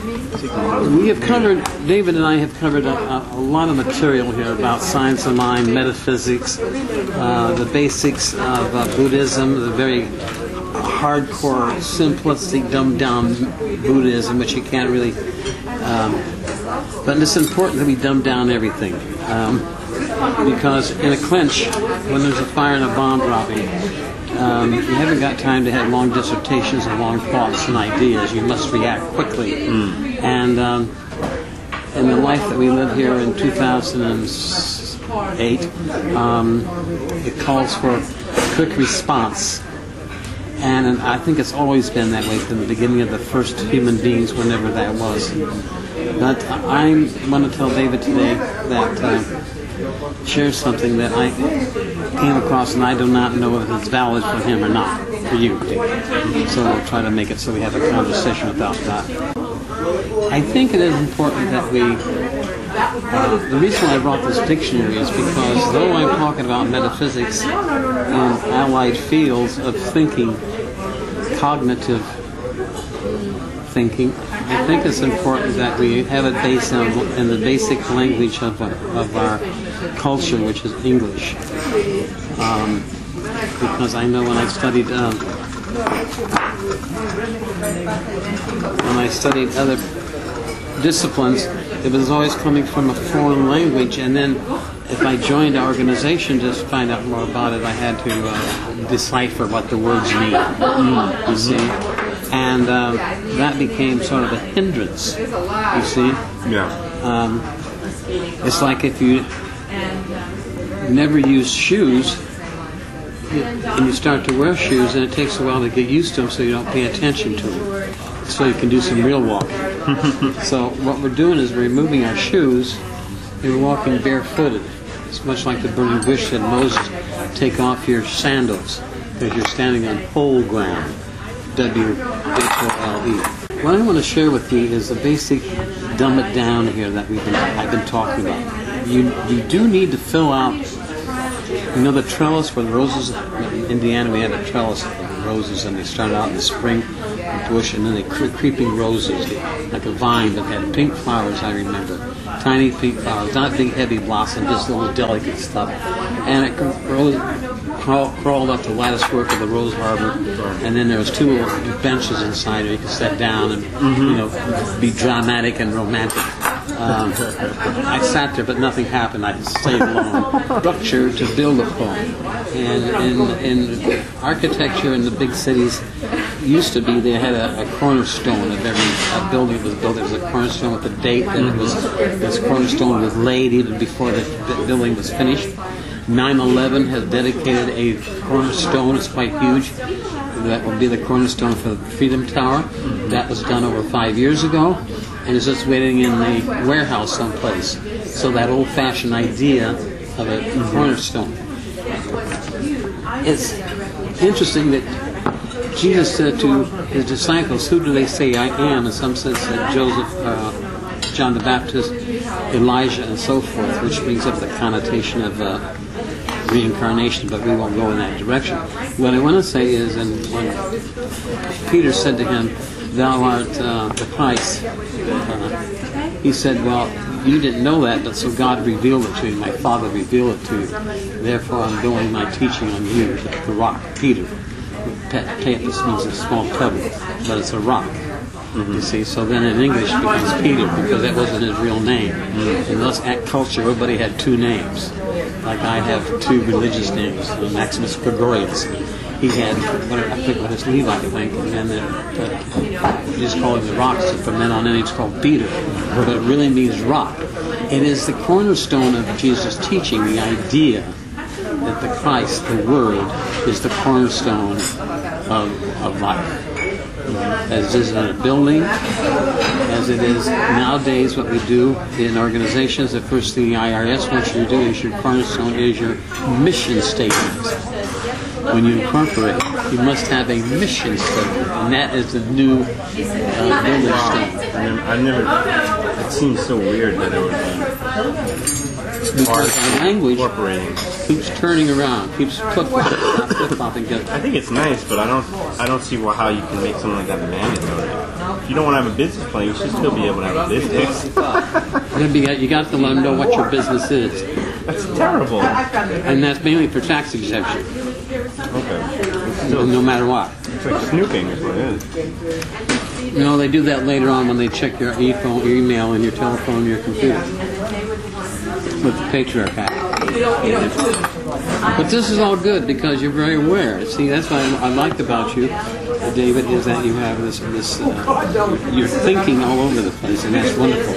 We have covered, David and I have covered a lot of material here about science of mind, metaphysics, the basics of Buddhism, the very hardcore, simplistic, dumbed-down Buddhism, which you can't really... but it's important that we dumb down everything. Because in a clinch, when there's a fire and a bomb dropping, you haven't got time to have long dissertations and long thoughts and ideas. You must react quickly. And in the life that we live here in 2008, it calls for quick response. And I think it's always been that way from the beginning of the first human beings, whenever that was. But I want to tell David today that share something that I came across, and I do not know if it's valid for him or not, for you, David. So we'll try to make it so we have a conversation about that. I think it is important that we... the reason I brought this dictionary is because though I'm talking about metaphysics and allied fields of thinking, cognitive thinking, I think it's important that we have it based in the basic language of our culture, which is English. Because I know when I studied other disciplines, it was always coming from a foreign language, and then if I joined our organization to find out more about it, I had to decipher what the words mean. You see? And that became sort of a hindrance, you see? Yeah. It's like if you never use shoes, and you start to wear shoes, and it takes a while to get used to them so you don't pay attention to them. So you can do some real walking. So what we're doing is we're removing our shoes and we're walking barefooted. It's much like the burning bush said, Moses, take off your sandals because you're standing on whole ground. W-H-O-L-E. What I want to share with you is the basic dumb it down here that I've been talking about. You do need to fill out, you know, the trellis for the roses. In Indiana we had a trellis for the roses, and they started out in the spring, a bush, and then they creeping roses, like a vine that had pink flowers, I remember. Tiny pink flowers, not big heavy blossom, just little delicate stuff. And it crawled up the lattice work of the Rose Harbor, and then there was two little benches inside where you could sit down and you know, be dramatic and romantic. I sat there, but nothing happened. I stayed alone. Structure to build upon. And in architecture in the big cities, used to be they had a cornerstone of every building that was built. There was a cornerstone with a date, and this cornerstone was laid even before the building was finished. 9/11 has dedicated a cornerstone. It's quite huge. That will be the cornerstone for the Freedom Tower. That was done over 5 years ago, and is just waiting in the warehouse someplace. So that old-fashioned idea of a cornerstone. It's interesting that Jesus said to his disciples, "Who do they say I am?" In some sense, that Joseph, John the Baptist, Elijah, and so forth, which brings up the connotation of reincarnation, but we won't go in that direction. What I want to say is, and when Peter said to him, "Thou art the Christ," he said, "Well, you didn't know that, but so God revealed it to you. My Father revealed it to you. Therefore, I'm building my teaching on you, the rock, Peter." This means a small pebble, but it's a rock. You see, so then in English it becomes Peter, because that wasn't his real name. In those culture, everybody had two names. Like I have two religious names, Maximus, Gregorios. He had, I think what his Levi, I think, and then just call him the rock. So from then on in, it's called Peter, but it really means rock. It is the cornerstone of Jesus' teaching, the idea that the Christ, the Word, is the cornerstone of life. As it is in a building, as it is nowadays what we do in organizations, the first thing the IRS wants you to do is your cornerstone is your mission statement. When you incorporate, you must have a mission statement, and that is the new building statement. I never, it seems so weird that it would be because the language incorporating. Keeps turning around, keeps flip-flopping. I think it's nice, but I don't see how you can make something like that mandatory. If you don't want to have a business plan, you should still be able to have a business. You got to let them know what your business is. That's terrible. And that's mainly for tax exemption. Okay. No matter what. It's like snooping is what it is. No, they do that later on when they check your email and your telephone and your computer. With the Patriarch Act. But this is all good because you're very aware. See, that's what I liked about you, David, is that you have this you're thinking all over the place, and that's wonderful.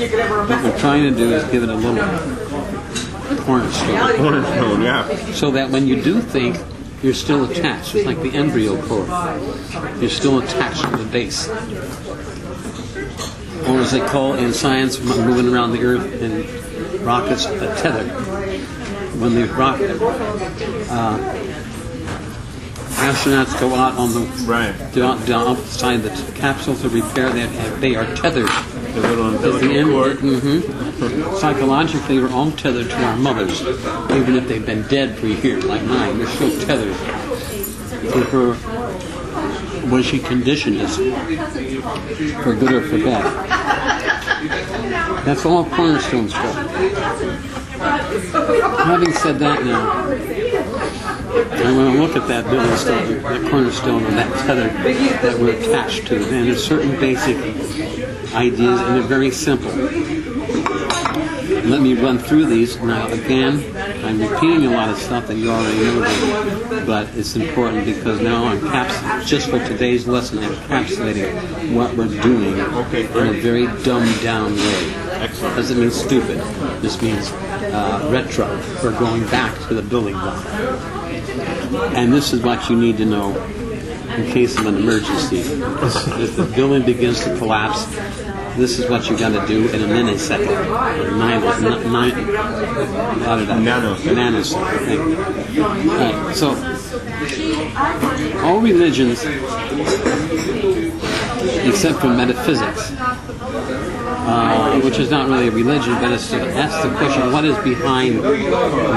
What we're trying to do is give it a little cornerstone. Cornerstone, yeah. So that when you do think, you're still attached. It's like the embryo core. You're still attached to the base. Or as they call in science, moving around the Earth in rockets, a tether. When the rocket astronauts go out on the outside the capsule to repair that, they are tethered. The little umbilical cord. Psychologically, we're all tethered to our mothers, even if they've been dead for years, like mine. We're still tethered to her. When she conditioned us, for good or for bad. That's all Cornerstone stuff. Having said that now, I want to look at that building stone, that cornerstone, or that tether that we're attached to. And there's certain basic ideas, and they're very simple. Let me run through these. Now, again, I'm repeating a lot of stuff that you already know, but it's important because now I'm just for today's lesson, I'm encapsulating what we're doing in a very dumbed down way. Excellent. Doesn't mean stupid. This means retro. We're going back to the building block. And this is what you need to know in case of an emergency. If the building begins to collapse, this is what you got to do in a nanosecond. Nanosecond. Right. So, all religions, except for metaphysics, which is not really a religion, but it's to ask the question, what is behind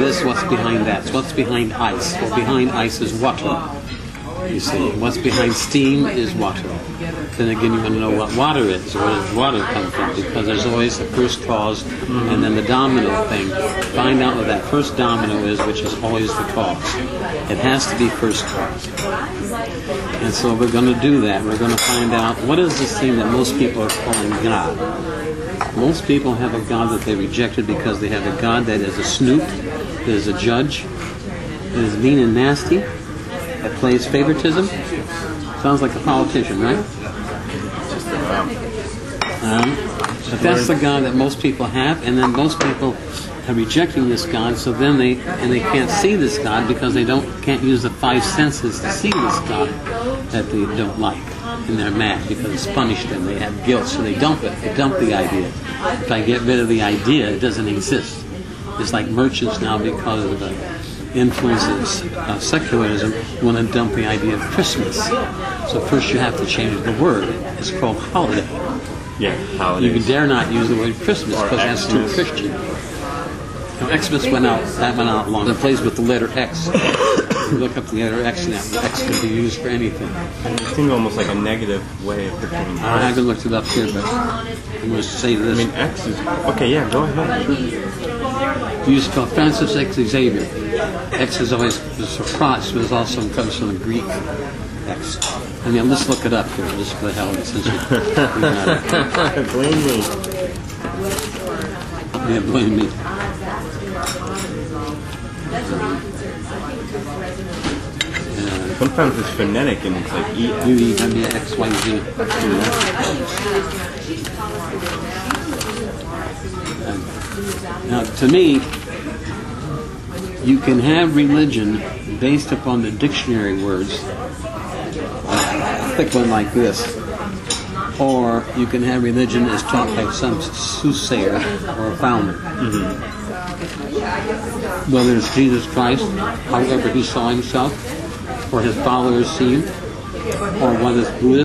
this, what's behind that? So what's behind ice? Well, behind ice is water, you see. What's behind steam is water. Then again, you want to know what water is, or where does water come from, because there's always the first cause and then the domino thing. Find out what that first domino is, which is always the cause. It has to be first cause. And so we're going to do that. We're going to find out what is this thing that most people are calling God. Most people have a God that they rejected because they have a God that is a snoop, that is a judge, that is mean and nasty, that plays favoritism. Sounds like a politician, right? But that's the God that most people have, and then most people are rejecting this God, so then they can't see this God because they can't use the five senses to see this God that they don't like, and they're mad because it's punished them. They have guilt, so they dump it. They dump the idea. If I get rid of the idea, it doesn't exist. It's like merchants now, because of the influences of secularism, want to dump the idea of Christmas. So first you have to change the word. It's called holiday. Yeah, holidays. You dare not use the word Christmas because that's too Christian. Now, Xmas went out long. The place with the letter X. You look up the letter X now. X can be used for anything. It seems almost like a negative way of portraying it. I haven't looked it up here, but I'm going to say this. I mean, X is... Okay, yeah, go ahead. Sure. You spell Francis X Xavier. X is always a surprise, but it also comes from the Greek X. I mean, let's look it up here, just for the hell of it, since Blame me. Yeah, blame me. Sometimes it's phonetic and it's like E. XYZ. Now, to me, you can have religion based upon the dictionary words, a thick one like this, or you can have religion as taught by some soothsayer or a founder. Whether it's Jesus Christ, however he saw himself, or his followers see him, or whether it's Buddhism.